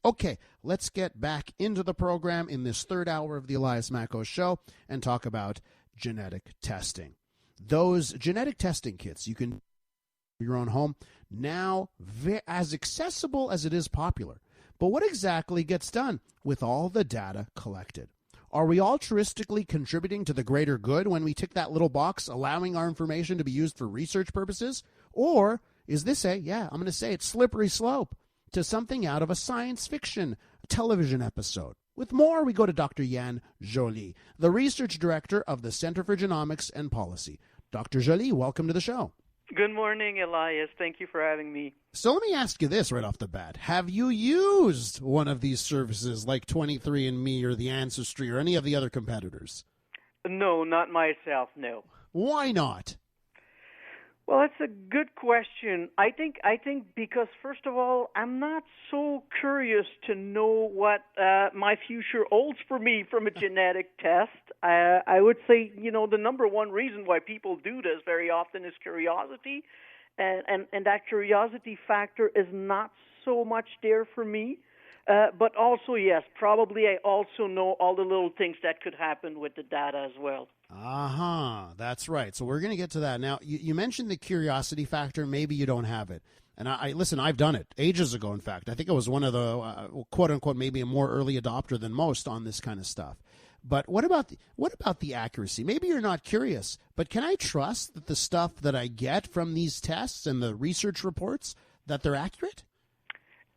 Okay, let's get back into the program in this third hour of the Elias Macko Show and talk about genetic testing. Those genetic testing kits you can do in your own home, now as accessible as it is popular. But what exactly gets done with all the data collected? Are we altruistically contributing to the greater good when we tick that little box allowing our information to be used for research purposes? Or is this it's slippery slope to something out of a science fiction television episode? With more, we go to Dr. Yann Joly, the research director of the Center for Genomics and Policy. Dr. Joly, welcome to the show. Good morning, Elias. Thank you for having me. So let me ask you this right off the bat. Have you used one of these services like 23andMe or the Ancestry or any of the other competitors? No, not myself, no. Why not? Well, that's a good question. I think because, first of all, I'm not so curious to know what my future holds for me from a genetic test. I would say, the number one reason why people do this very often is curiosity, and that curiosity factor is not so much there for me. But also, yes, probably I also know all the little things that could happen with the data as well. That's right. So we're going to get to that. Now, you mentioned the curiosity factor. Maybe you don't have it. And listen, I've done it ages ago, in fact. I think I was one of the, quote-unquote, maybe a more early adopter than most on this kind of stuff. But what about the accuracy? Maybe you're not curious, but can I trust that the stuff that I get from these tests and the research reports, that they're accurate?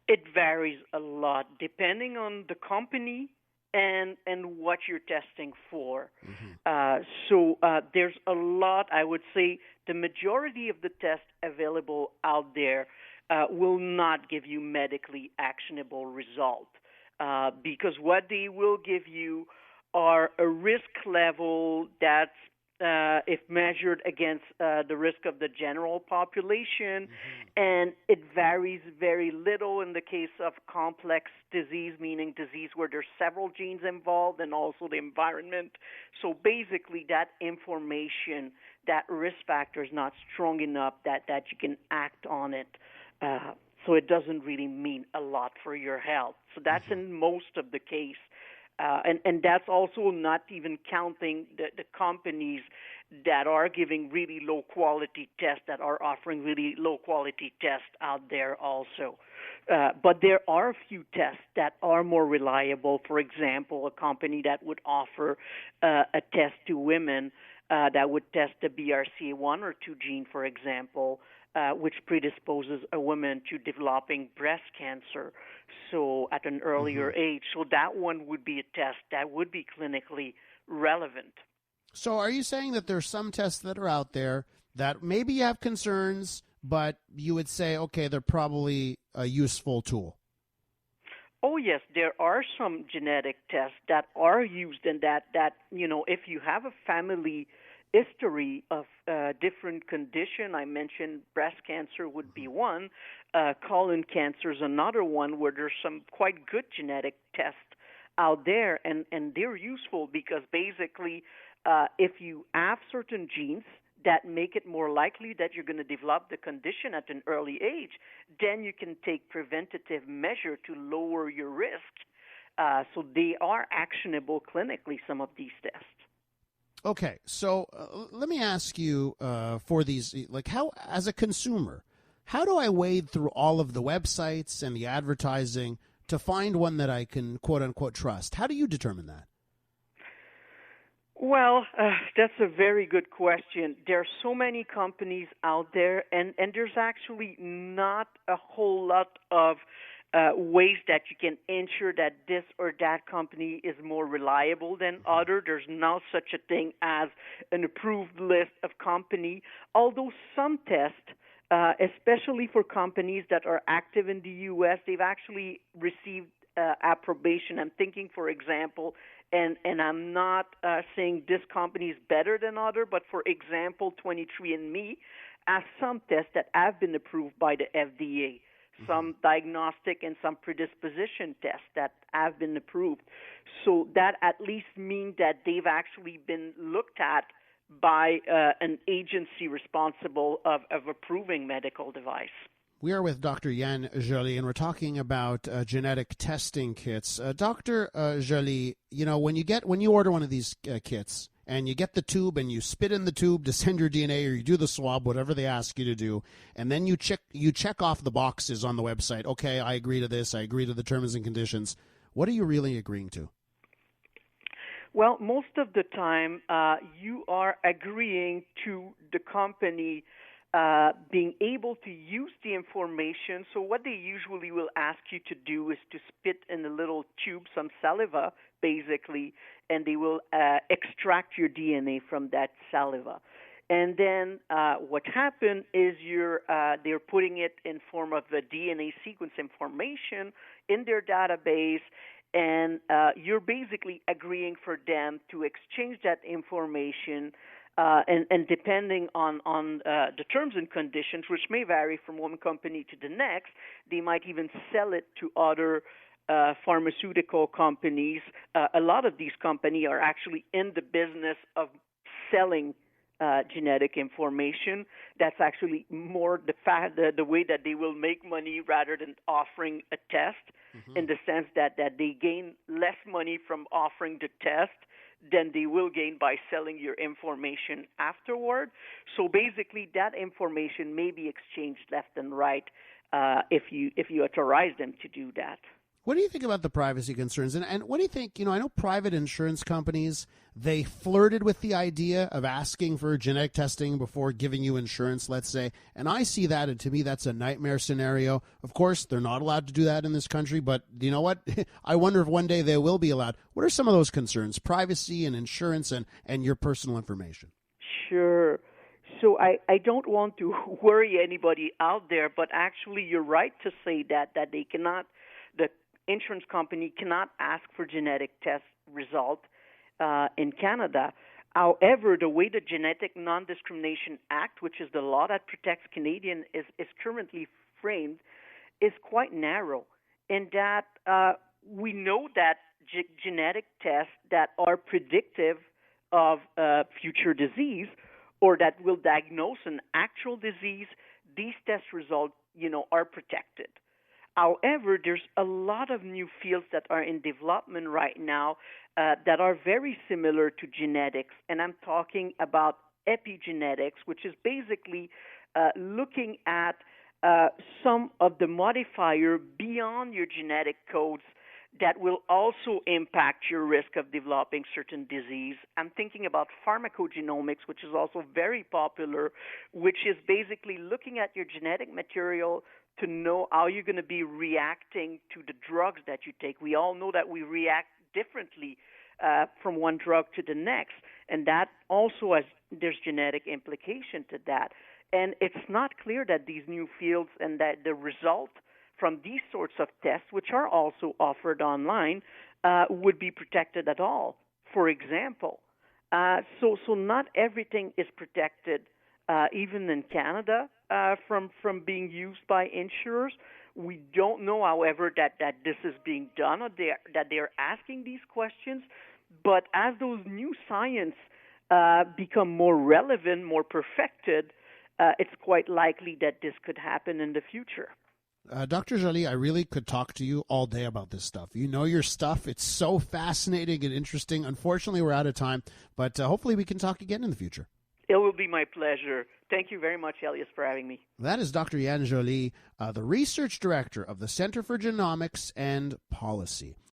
It varies a lot depending on the company and what you're testing for. Mm-hmm. So there's a lot, I would say, the majority of the tests available out there will not give you medically actionable result because what they will give you are a risk level that's if measured against the risk of the general population, and it varies very little in the case of complex disease, meaning disease where there's several genes involved and also the environment. So basically that information, that risk factor is not strong enough that you can act on it. So it doesn't really mean a lot for your health. So that's in most of the case. And that's also not even counting the companies that are giving really low-quality tests, that are offering really low-quality tests out there also. But there are a few tests that are more reliable. For example, a company that would offer a test to women that would test the BRCA1 or 2 gene, for example, which predisposes a woman to developing breast cancer, so at an earlier age. So that one would be a test that would be clinically relevant. So are you saying that there's some tests that are out there that maybe you have concerns, but you would say, okay, they're probably a useful tool? Oh, yes, there are some genetic tests that are used in that if you have a family history of different condition. I mentioned breast cancer would be one. Colon cancer is another one where there's some quite good genetic tests out there, and they're useful because basically if you have certain genes that make it more likely that you're going to develop the condition at an early age, then you can take preventative measure to lower your risk. So they are actionable clinically, some of these tests. Okay, so let me ask you for these, like how, as a consumer, how do I wade through all of the websites and the advertising to find one that I can quote-unquote trust? How do you determine that? Well, that's a very good question. There are so many companies out there, and there's actually not a whole lot of ways that you can ensure that this or that company is more reliable than other. There's no such a thing as an approved list of company, although some tests, especially for companies that are active in the U.S., they've actually received approbation. I'm thinking, for example, and I'm not saying this company is better than other, but for example, 23andMe has some tests that have been approved by the FDA, some diagnostic and some predisposition tests that have been approved. So that at least means that they've actually been looked at by an agency responsible of approving medical device. We are with Dr. Yann Joly, and we're talking about genetic testing kits. Dr. Joly, when you order one of these kits and you get the tube and you spit in the tube to send your DNA, or you do the swab, whatever they ask you to do, and then you check off the boxes on the website. Okay, I agree to this. I agree to the terms and conditions. What are you really agreeing to? Well, most of the time, you are agreeing to the company being able to use the information. So what they usually will ask you to do is to spit in a little tube, some saliva, basically, and they will extract your DNA from that saliva. And then what happened is they're putting it in form of the DNA sequence information in their database, and you're basically agreeing for them to exchange that information. And depending on the terms and conditions, which may vary from one company to the next, they might even sell it to other pharmaceutical companies. A lot of these companies are actually in the business of selling genetic information. That's actually more the way that they will make money rather than offering a test, in the sense that they gain less money from offering the test than they will gain by selling your information afterward. So basically, that information may be exchanged left and right if you authorize them to do that. What do you think about the privacy concerns? And what do you think, I know private insurance companies, they flirted with the idea of asking for genetic testing before giving you insurance, let's say. And I see that, and to me, that's a nightmare scenario. Of course, they're not allowed to do that in this country, but you know what? I wonder if one day they will be allowed. What are some of those concerns, privacy and insurance and your personal information? Sure. So I don't want to worry anybody out there, but actually you're right to say that they cannot, the insurance company cannot ask for genetic test result in Canada. However, the way the Genetic Non-Discrimination Act, which is the law that protects Canadians, is currently framed, is quite narrow in that we know that genetic tests that are predictive of future disease or that will diagnose an actual disease, these test results, are protected. However, there's a lot of new fields that are in development right now that are very similar to genetics, and I'm talking about epigenetics, which is basically looking at some of the modifier beyond your genetic codes that will also impact your risk of developing certain disease. I'm thinking about pharmacogenomics, which is also very popular, which is basically looking at your genetic material to know how you're going to be reacting to the drugs that you take. We all know that we react differently from one drug to the next, and that also there's genetic implication to that. And it's not clear that these new fields and that the result from these sorts of tests, which are also offered online, would be protected at all. For example, so not everything is protected, even in Canada, from being used by insurers. We don't know, however, that this is being done or that they're asking these questions. But as those new science become more relevant, more perfected, it's quite likely that this could happen in the future. Dr. Joly, I really could talk to you all day about this stuff. You know your stuff. It's so fascinating and interesting. Unfortunately, we're out of time, but hopefully we can talk again in the future. It will be my pleasure. Thank you very much, Elias, for having me. That is Dr. Yann Joly, the Research Director of the Center for Genomics and Policy.